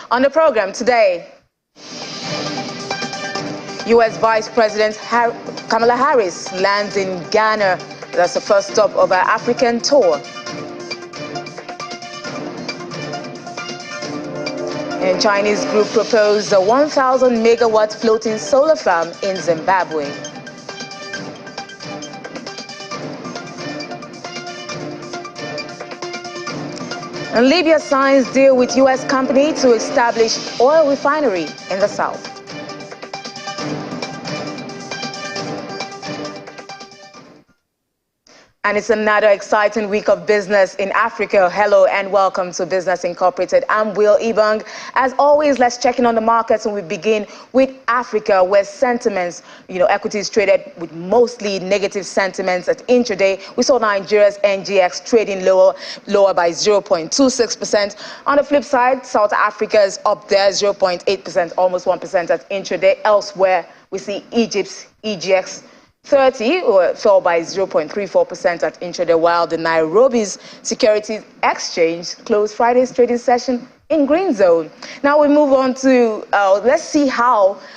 On the program today, U.S. Vice President Kamala Harris lands in Ghana. That's the first stop of her African tour. And Chinese group proposed a 1,000 megawatt floating solar farm in Zimbabwe. And Libya signs deal with U.S. company to establish oil refinery in the south. And it's another exciting week of business in Africa. Hello and welcome to Business Incorporated. I'm Will Ibang. As always, let's check in on the markets, and we begin with Africa, where sentiments, equities traded with mostly negative sentiments at intraday. We saw Nigeria's NGX trading lower by 0.26%. On the flip side, South Africa is up there 0.8%, almost 1% at intraday. Elsewhere, we see Egypt's EGX 30 fell by 0.34% at intraday, while the Nairobi's Securities Exchange closed Friday's trading session in green zone. Now we move on to, let's see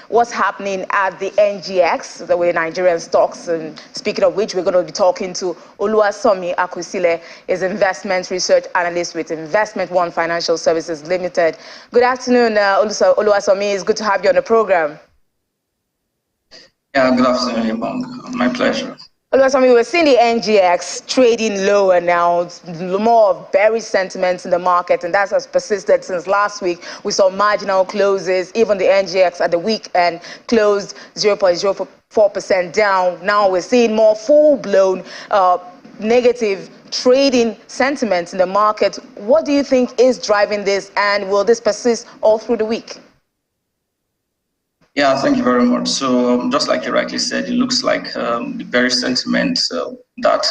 what's happening at the NGX, the way Nigerian stocks. And speaking of which, we're going to be talking to Oluwasomi Akusile, is investment research analyst with Investment One Financial Services Limited. Good afternoon, Oluwasomi. It's good to have you on the program. Yeah, good afternoon, Ibang. My pleasure. Oluwasomi, we're seeing the NGX trading lower now. It's more of bearish sentiments in the market, and that has persisted since last week. We saw marginal closes. Even the NGX at the weekend closed 0.04% down. Now we're seeing more full-blown negative trading sentiments in the market. What do you think is driving this, and will this persist all through the week? Yeah, thank you very much. So just like you rightly said, it looks like the bearish sentiment that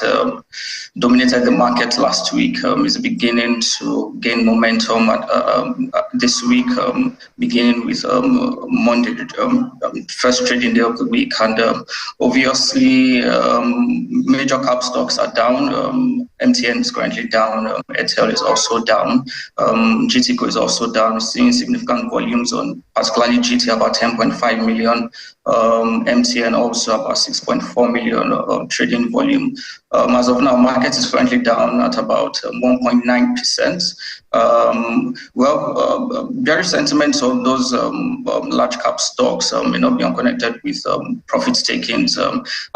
dominated the market last week is beginning to gain momentum this week, beginning with Monday, first trading day of the week. And obviously, major cap stocks are down. MTN is currently down. Airtel is also down. GTCO is also down, seeing significant volumes on particularly GT, about 10.5 million. MTN also about 6.4 million trading volume. As of now, market is currently down at about 1.9%. Bearish sentiments of those large cap stocks may not be unconnected with profit takings.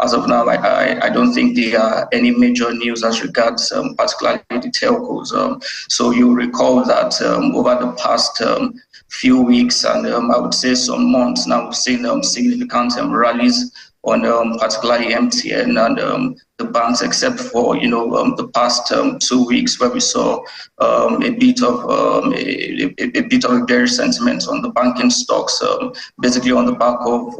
As of now, I don't think there are any major news as regards particularly the telcos. So you recall that over the past few weeks and I would say some months now, we've seen significant rallies on particularly MTN and the banks, except for the past 2 weeks where we saw a bit of a bearish sentiment on the banking stocks, basically on the back of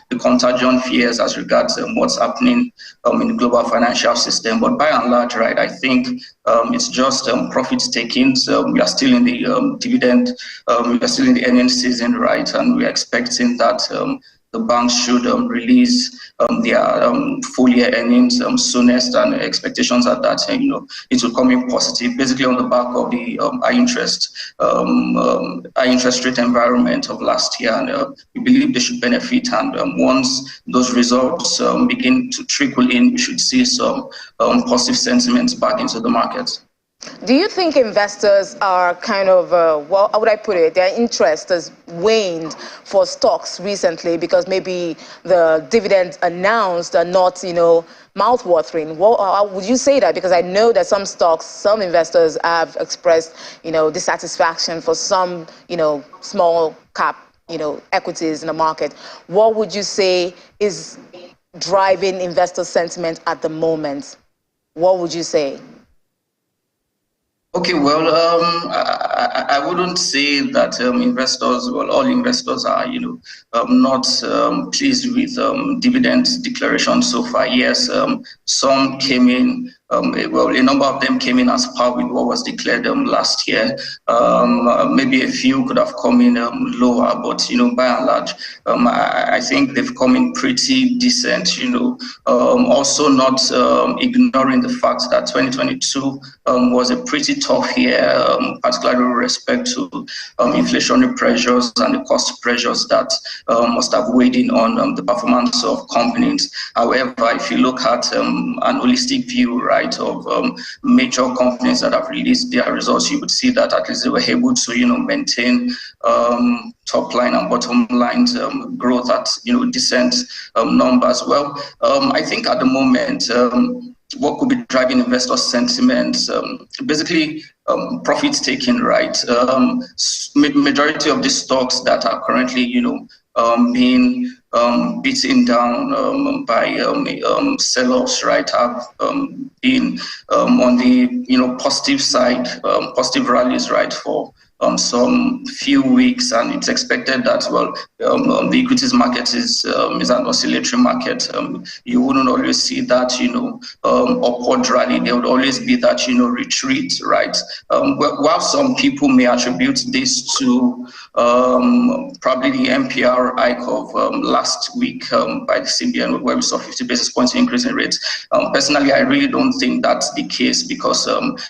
the contagion fears as regards what's happening in the global financial system. But by and large, right, I think it's just profit takings. We are still in the dividend, we are still in the earnings season, right, and we're expecting that the banks should release their full year earnings soonest, and expectations are that it will come in positive, basically on the back of the high interest rate environment of last year, and we believe they should benefit. And once those results begin to trickle in, we should see some positive sentiments back into the market. Do you think investors are kind of, how would I put it, their interest has waned for stocks recently because maybe the dividends announced are not, mouth-watering? How would you say that? Because I know that some stocks, some investors have expressed, dissatisfaction for some, small cap, equities in the market. What would you say is driving investor sentiment at the moment? What would you say? Okay, well, I wouldn't say that all investors are, not pleased with dividend declaration so far. Yes, some came in well, a number of them came in as par with what was declared last year. Maybe a few could have come in lower, but by and large, I think they've come in pretty decent. Also not ignoring the fact that 2022 was a pretty tough year, particularly with respect to inflationary pressures and the cost pressures that must have weighed in on the performance of companies. However, if you look at an holistic view, right, of major companies that have released their results, you would see that at least they were able to, maintain top line and bottom lines growth at, decent numbers. Well, I think at the moment, what could be driving investor sentiment? Basically, profit taking, right? Majority of the stocks that are currently, being beaten down by sell-offs, right, have been on the positive side, positive rallies, right, for some few weeks, and it's expected that, well, the equities market is an oscillatory market. You wouldn't always see that, upward rally. There would always be that, retreat, right? While some people may attribute this to probably the MPR hike of last week by the CBN, where we saw 50 basis points increase in rates. Personally, I really don't think that's the case, because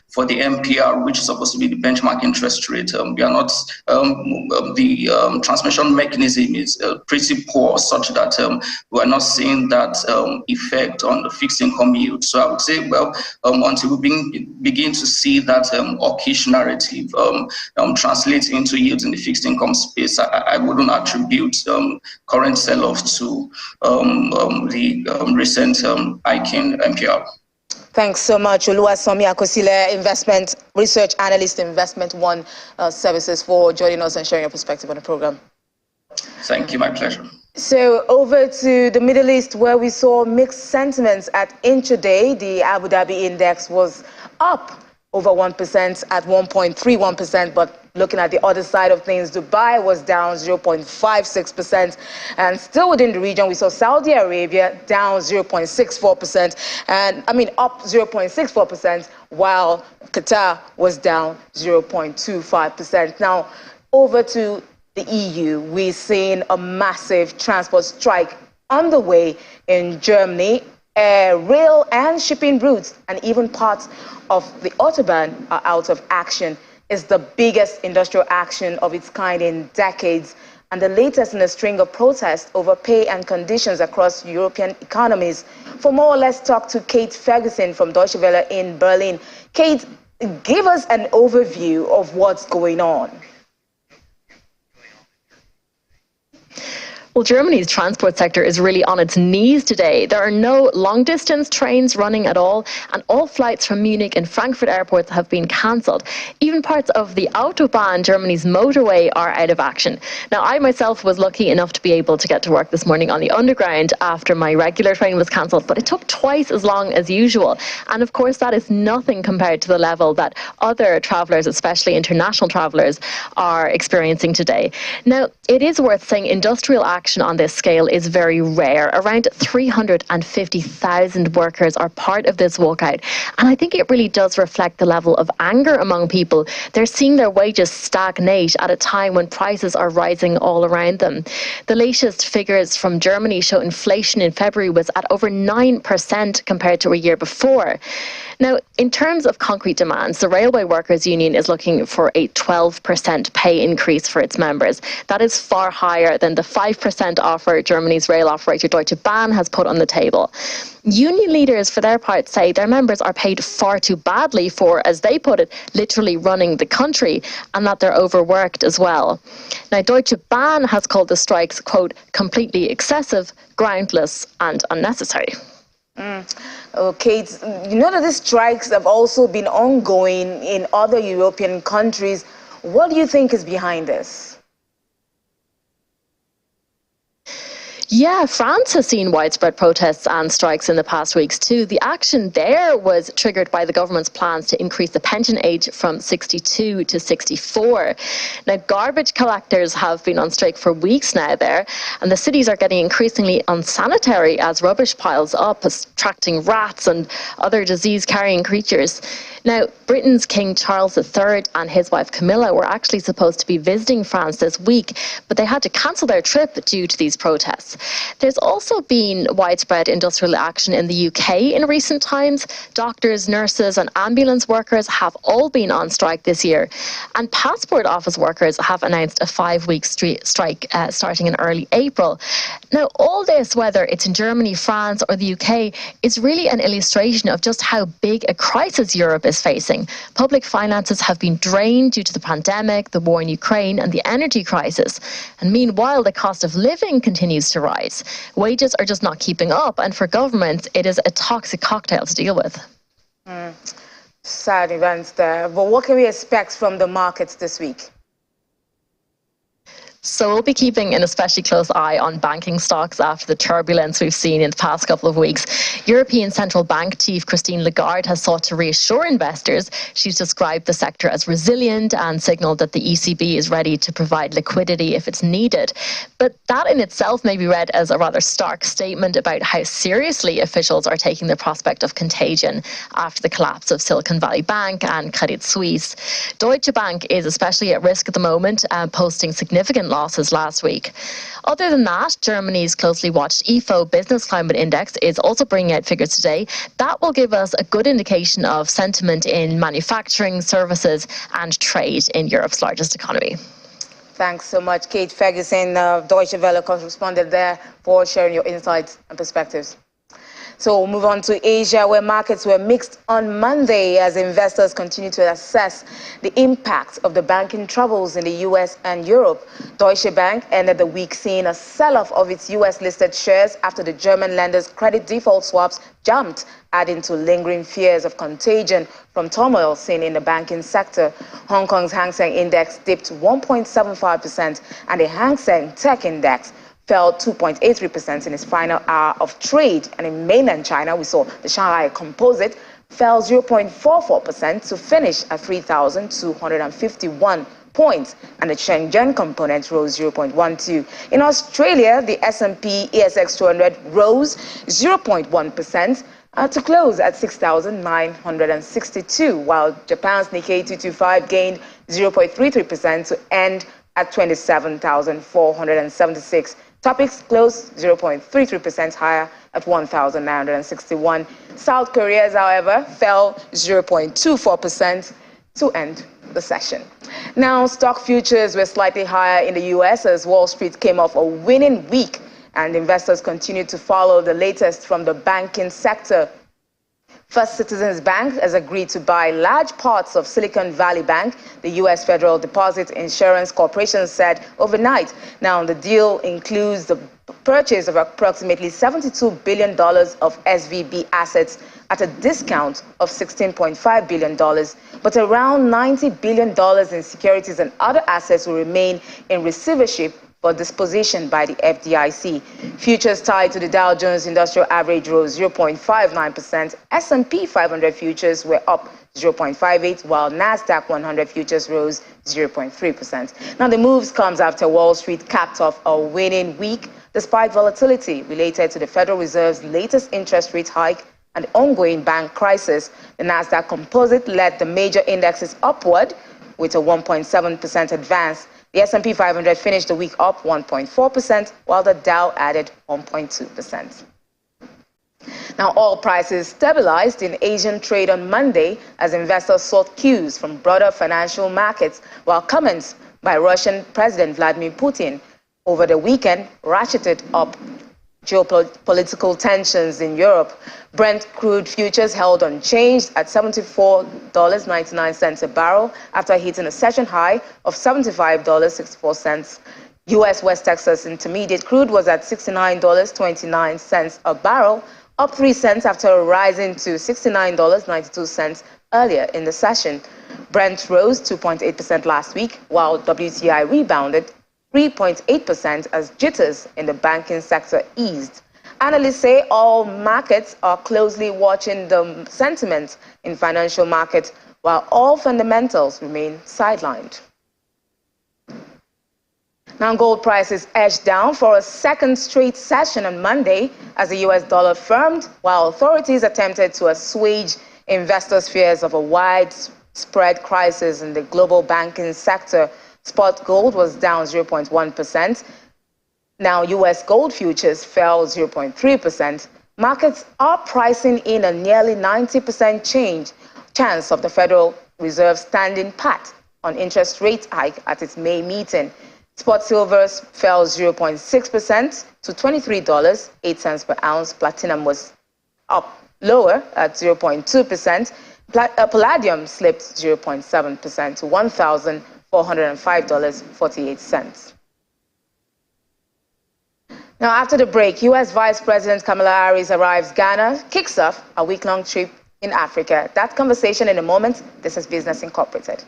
for the MPR, which is supposed to be the benchmark interest rate, we are not, the transmission mechanism is pretty poor, such that we are not seeing that effect on the fixed income yield. So I would say, well, until we begin to see that hawkish narrative translate into yields in the fixed income space, I wouldn't attribute current sell-off to the recent hike in MPR. Thanks so much, Oluwasomi Akosile, investment research analyst, Investment One Services, for joining us and sharing your perspective on the program. Thank you, my pleasure. So over to the Middle East, where we saw mixed sentiments at intraday. The Abu Dhabi index was up over 1% at 1.31%, but looking at the other side of things, Dubai was down 0.56%, and still within the region, we saw Saudi Arabia down 0.64%, and up 0.64%, while Qatar was down 0.25%. Now, over to the EU, we're seeing a massive transport strike underway in Germany. Rail and shipping routes and even parts of the Autobahn are out of action. It's the biggest industrial action of its kind in decades, and the latest in a string of protests over pay and conditions across European economies. For more, let's talk to Kate Ferguson from Deutsche Welle in Berlin. Kate, give us an overview of what's going on. Well, Germany's transport sector is really on its knees today. There are no long-distance trains running at all, and all flights from Munich and Frankfurt airports have been cancelled. Even parts of the Autobahn, Germany's motorway, are out of action. Now, I myself was lucky enough to be able to get to work this morning on the Underground after my regular train was cancelled, but it took twice as long as usual. And of course, that is nothing compared to the level that other travellers, especially international travellers, are experiencing today. Now, it is worth saying industrial action on this scale is very rare. Around 350,000 workers are part of this walkout, and I think it really does reflect the level of anger among people. They're seeing their wages stagnate at a time when prices are rising all around them. The latest figures from Germany show inflation in February was at over 9% compared to a year before. Now, in terms of concrete demands, the Railway Workers Union is looking for a 12% pay increase for its members. That is far higher than the 5% offer Germany's rail operator Deutsche Bahn has put on the table. Union leaders, for their part, say their members are paid far too badly for, as they put it, literally running the country, and that they're overworked as well. Now, Deutsche Bahn has called the strikes, quote, completely excessive, groundless and unnecessary. Okay, you know that these strikes have also been ongoing in other European countries. What do you think is behind this? Yeah, France has seen widespread protests and strikes in the past weeks too. The action there was triggered by the government's plans to increase the pension age from 62 to 64. Now, garbage collectors have been on strike for weeks now there, and the cities are getting increasingly unsanitary as rubbish piles up, attracting rats and other disease-carrying creatures. Now, Britain's King Charles III and his wife Camilla were actually supposed to be visiting France this week, but they had to cancel their trip due to these protests. There's also been widespread industrial action in the UK in recent times. Doctors, nurses and ambulance workers have all been on strike this year. And passport office workers have announced a 5-week strike starting in early April. Now, all this, whether it's in Germany, France or the UK, is really an illustration of just how big a crisis Europe is facing. Public finances have been drained due to the pandemic, the war in Ukraine and the energy crisis. And meanwhile, the cost of living continues to rise. Wages are just not keeping up, and for governments, it is a toxic cocktail to deal with. Sad events there. But what can we expect from the markets this week? So we'll be keeping an especially close eye on banking stocks after the turbulence we've seen in the past couple of weeks. European Central Bank Chief Christine Lagarde has sought to reassure investors. She's described the sector as resilient and signalled that the ECB is ready to provide liquidity if it's needed. But that in itself may be read as a rather stark statement about how seriously officials are taking the prospect of contagion after the collapse of Silicon Valley Bank and Credit Suisse. Deutsche Bank is especially at risk at the moment, posting significant losses last week. Other than that, Germany's closely watched Ifo Business Climate Index is also bringing out figures today. That will give us a good indication of sentiment in manufacturing, services and trade in Europe's largest economy. Thanks so much, Kate Ferguson, Deutsche Welle correspondent there, for sharing your insights and perspectives. So we'll move on to Asia, where markets were mixed on Monday as investors continue to assess the impact of the banking troubles in the US and Europe. Deutsche Bank ended the week seeing a sell-off of its US-listed shares after the German lender's credit default swaps jumped, adding to lingering fears of contagion from turmoil seen in the banking sector. Hong Kong's Hang Seng Index dipped 1.75%, and the Hang Seng Tech Index fell 2.83% in its final hour of trade. And in mainland China, we saw the Shanghai Composite fell 0.44% to finish at 3,251 points, and the Shenzhen component rose 0.12. In Australia, the S&P ASX 200 rose 0.1% to close at 6,962, while Japan's Nikkei 225 gained 0.33% to end at 27,476. Topics closed 0.33% higher at 1,961. South Korea's, however, fell 0.24% to end the session. Now, stock futures were slightly higher in the U.S. as Wall Street came off a winning week, and investors continued to follow the latest from the banking sector. First Citizens Bank has agreed to buy large parts of Silicon Valley Bank, the U.S. Federal Deposit Insurance Corporation said overnight. Now, the deal includes the purchase of approximately $72 billion of SVB assets at a discount of $16.5 billion, but around $90 billion in securities and other assets will remain in receivership for disposition by the FDIC. Futures tied to the Dow Jones Industrial Average rose 0.59%. S&P 500 futures were up 0.58%, while NASDAQ 100 futures rose 0.3%. Now, the moves comes after Wall Street capped off a winning week despite volatility related to the Federal Reserve's latest interest rate hike and the ongoing bank crisis. The NASDAQ Composite led the major indexes upward with a 1.7% advance. The S&P 500 finished the week up 1.4%, while the Dow added 1.2%. Now, oil prices stabilized in Asian trade on Monday as investors sought cues from broader financial markets, while comments by Russian President Vladimir Putin over the weekend ratcheted up geopolitical tensions in Europe. Brent crude futures held unchanged at $74.99 a barrel after hitting a session high of $75.64. U.S. West Texas Intermediate crude was at $69.29 a barrel, up 3 cents after rising to $69.92 earlier in the session. Brent rose 2.8% last week, while WTI rebounded 3.8% as jitters in the banking sector eased. Analysts say all markets are closely watching the sentiment in financial markets while all fundamentals remain sidelined. Now, gold prices edged down for a second straight session on Monday as the US dollar firmed, while authorities attempted to assuage investors' fears of a widespread crisis in the global banking sector. Spot gold was down 0.1%. Now, US gold futures fell 0.3%. Markets are pricing in a nearly 90% chance of the Federal Reserve standing pat on interest rate hike at its May meeting. Spot silvers fell 0.6% to $23.08 per ounce. Platinum was up lower at 0.2%. Palladium slipped 0.7% to $1,405.48. Now, after the break, U.S. Vice President Kamala Harris arrives Ghana, kicks off a week-long trip in Africa. That conversation in a moment. This is Business Incorporated.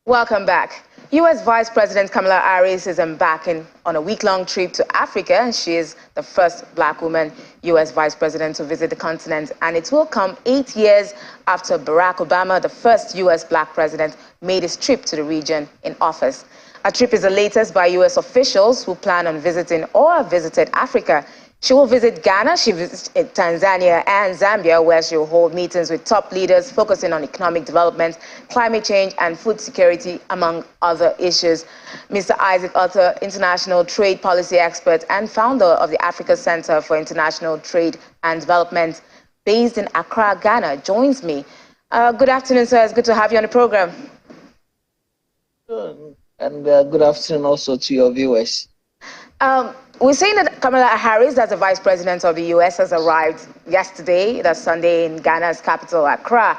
Welcome back. U.S. Vice President Kamala Harris is embarking on a week-long trip to Africa, and she is the first black woman U.S. Vice President to visit the continent. And it will come 8 years after Barack Obama, the first U.S. black president, made his trip to the region in office. Her trip is the latest by U.S. officials who plan on visiting or have visited Africa. She will visit Ghana, she visits Tanzania and Zambia, where she will hold meetings with top leaders focusing on economic development, climate change, and food security, among other issues. Mr. Isaac Arthur, international trade policy expert and founder of the Africa Center for International Trade and Development, based in Accra, Ghana, joins me. Good afternoon, sir. It's good to have you on the program. And good afternoon also to your viewers. We're saying that Kamala Harris, as the Vice President of the U.S., has arrived yesterday, that's Sunday, in Ghana's capital, Accra.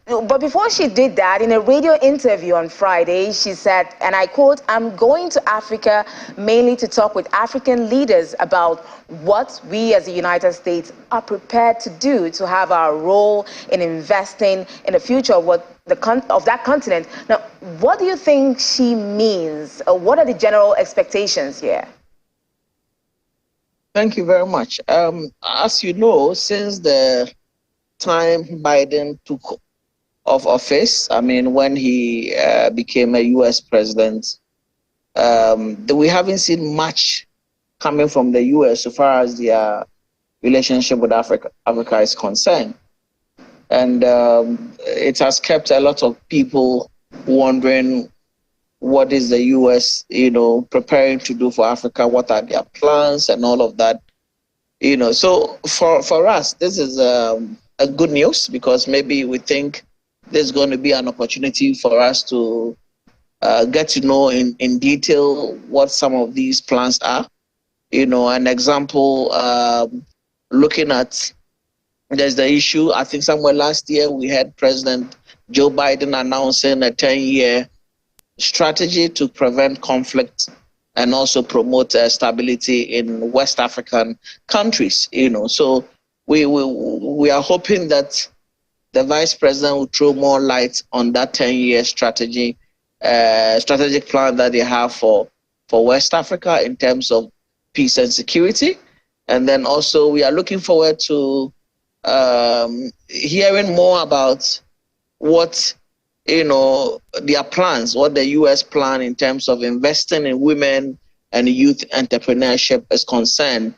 But before she did that, in a radio interview on Friday, she said, and I quote, "I'm going to Africa mainly to talk with African leaders about what we as the United States are prepared to do to have our role in investing in the future of that continent." Now, what do you think she means? What are the general expectations here? Thank you very much. As you know, since the time Biden took of office, I mean, when he became a U.S. president, we haven't seen much coming from the U.S. so far as their relationship with Africa is concerned. And it has kept a lot of people wondering, what is the U.S., preparing to do for Africa? What are their plans and all of that? So for us, this is a good news, because maybe we think there's going to be an opportunity for us to get to know in detail what some of these plans are. An example, looking at, there's the issue, I think somewhere last year we had President Joe Biden announcing a 10-year strategy to prevent conflict and also promote stability in West African countries. So we are hoping that the Vice President will throw more light on that 10-year strategic plan that they have for West Africa in terms of peace and security. And then also we are looking forward to hearing more about what their plans, what the U.S. plan in terms of investing in women and youth entrepreneurship is concerned.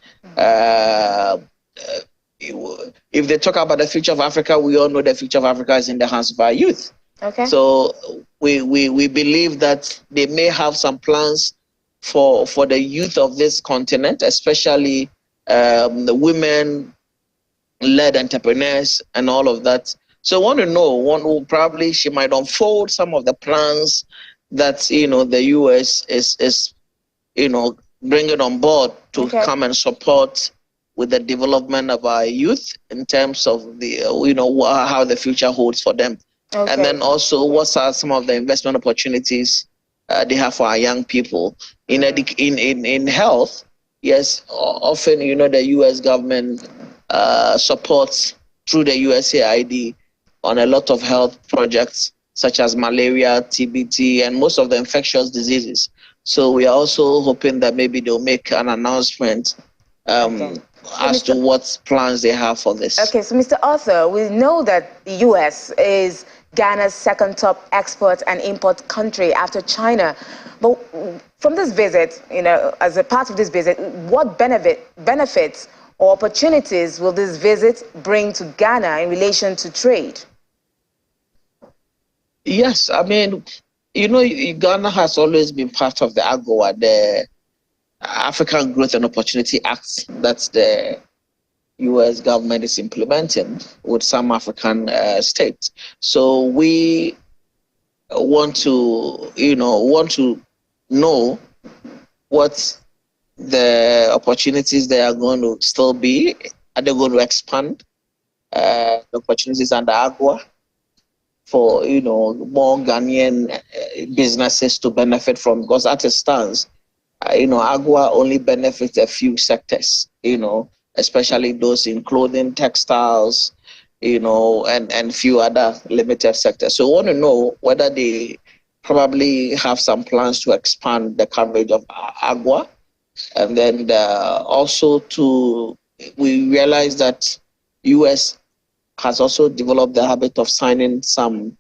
If they talk about the future of Africa, we all know the future of Africa is in the hands of our youth. Okay. So we believe that they may have some plans for the youth of this continent, especially the women-led entrepreneurs and all of that. So I want to know, probably she might unfold some of the plans that, the U.S. is bringing on board to come and support with the development of our youth in terms of the, how the future holds for them. Okay. And then also, what are some of the investment opportunities they have for our young people in health? Yes, often, the U.S. government supports through the USAID on a lot of health projects such as malaria, TBT, and most of the infectious diseases. So we are also hoping that maybe they'll make an announcement as to what plans they have for this. Okay, so Mr. Arthur, we know that the U.S. is Ghana's second top export and import country after China. But from this visit, as a part of this visit, what benefits or opportunities will this visit bring to Ghana in relation to trade? Yes, I mean, Ghana has always been part of the AGOA, the African Growth and Opportunity Act that the U.S. government is implementing with some African states. So we want to know what the opportunities they are going to still be. Are they going to expand the opportunities under AGOA for more Ghanaian businesses to benefit from? Because at a stance, AGOA only benefits a few sectors, especially those in clothing, textiles, and few other limited sectors. So we want to know whether they probably have some plans to expand the coverage of AGOA. And then also we realize that U.S. has also developed the habit of signing some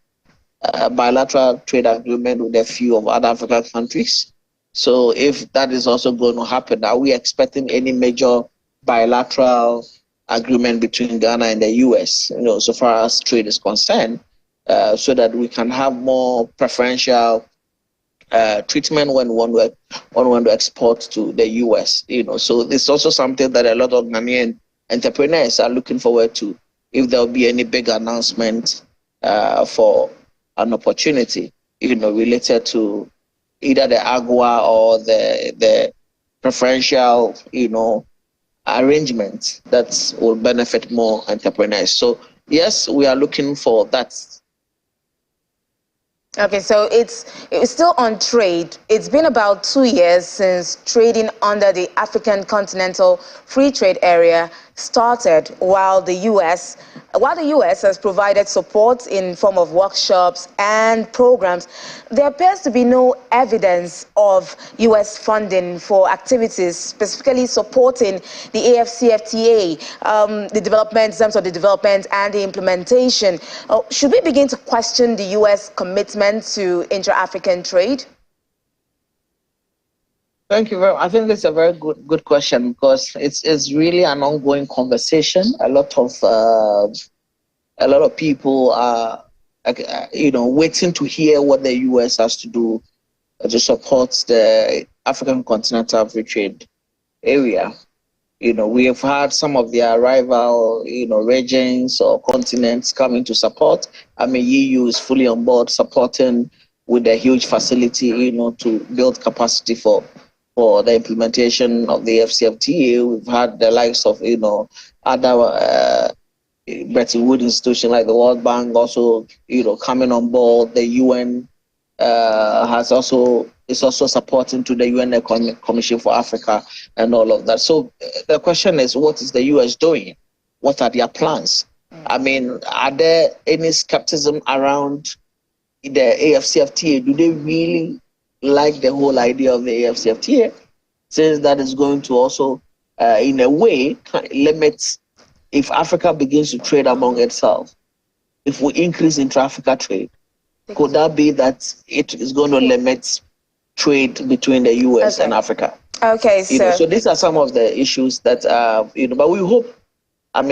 bilateral trade agreement with a few of other African countries. So if that is also going to happen, are we expecting any major bilateral agreement between Ghana and the U.S., so far as trade is concerned, so that we can have more preferential treatment when one want to export to the U.S., So this is also something that a lot of Ghanaian entrepreneurs are looking forward to, if there will be any big announcement for an opportunity, related to either the AGOA or the preferential, arrangement that will benefit more entrepreneurs. So yes, we are looking for that. Okay, so it's still on trade. It's been about 2 years since trading under the African Continental Free Trade Area started, while the U.S. has provided support in form of workshops and programs. There appears to be no evidence of U.S. funding for activities specifically supporting the AFCFTA, the development, in terms of the development and the implementation. Should we begin to question the U.S. commitment to intra-African trade? Thank you very much. I think that's a very good question, because it's really an ongoing conversation. A lot of people are waiting to hear what the U.S. has to do to support the African Continental Free Trade Area. We have had some of their rival regions or continents coming to support. I mean, EU is fully on board supporting with a huge facility to build capacity for the implementation of the AFCFTA. We've had the likes of other Bretton Woods institutions like the World Bank also coming on board. The UN is also supporting to the UN Economic Commission for Africa and all of that. So the question is, what is the US doing? What are their plans? I mean, are there any skepticism around the AFCFTA? Do they really like the whole idea of the AFCFTA, since that is going to also, in a way, limit, if Africa begins to trade among itself, if we increase intra-Africa trade, could that be that it is going to limit trade between the US and Africa? Okay, so these are some of the issues that, but we hope, I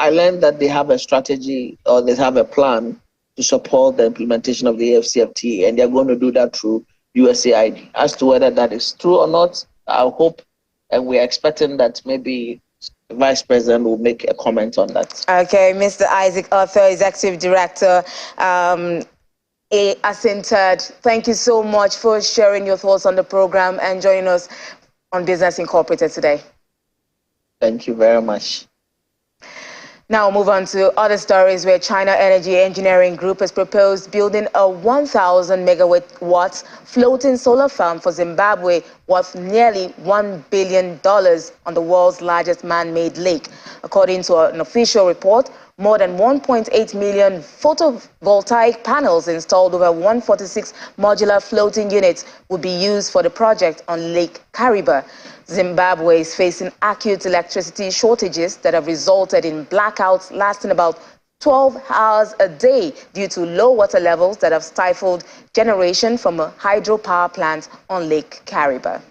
learned that they have a strategy, or they have a plan to support the implementation of the AFCFTA, and they're going to do that through USAID. As to whether that is true or not, I hope, and we're expecting that maybe the Vice President will make a comment on that. Okay, Mr. Isaac Arthur, Executive Director, ASINTAD, thank you so much for sharing your thoughts on the program and joining us on Business Incorporated today. Thank you very much. Now move on to other stories, where China Energy Engineering Group has proposed building a 1,000 megawatt floating solar farm for Zimbabwe worth nearly $1 billion on the world's largest man-made lake. According to an official report More than 1.8 million photovoltaic panels installed over 146 modular floating units will be used for the project on Lake Kariba. Zimbabwe is facing acute electricity shortages that have resulted in blackouts lasting about 12 hours a day due to low water levels that have stifled generation from a hydropower plant on Lake Kariba.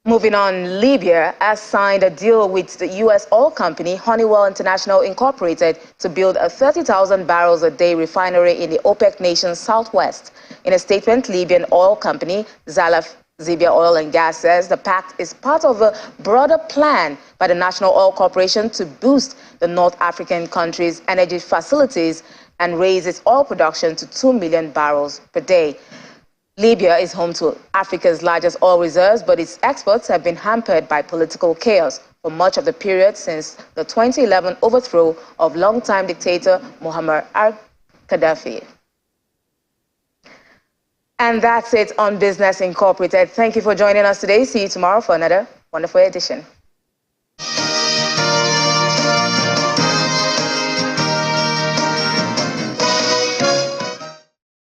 Moving on, Libya has signed a deal with the U.S. oil company Honeywell International Incorporated to build a 30,000 barrels a day refinery in the OPEC nation's southwest. In a statement, Libyan oil company Zalaf Zibia Oil and Gas says the pact is part of a broader plan by the National Oil Corporation to boost the North African country's energy facilities and raise its oil production to 2 million barrels per day. Libya is home to Africa's largest oil reserves, but its exports have been hampered by political chaos for much of the period since the 2011 overthrow of longtime dictator Muammar al-Gaddafi. And that's it on Business Incorporated. Thank you for joining us today. See you tomorrow for another wonderful edition.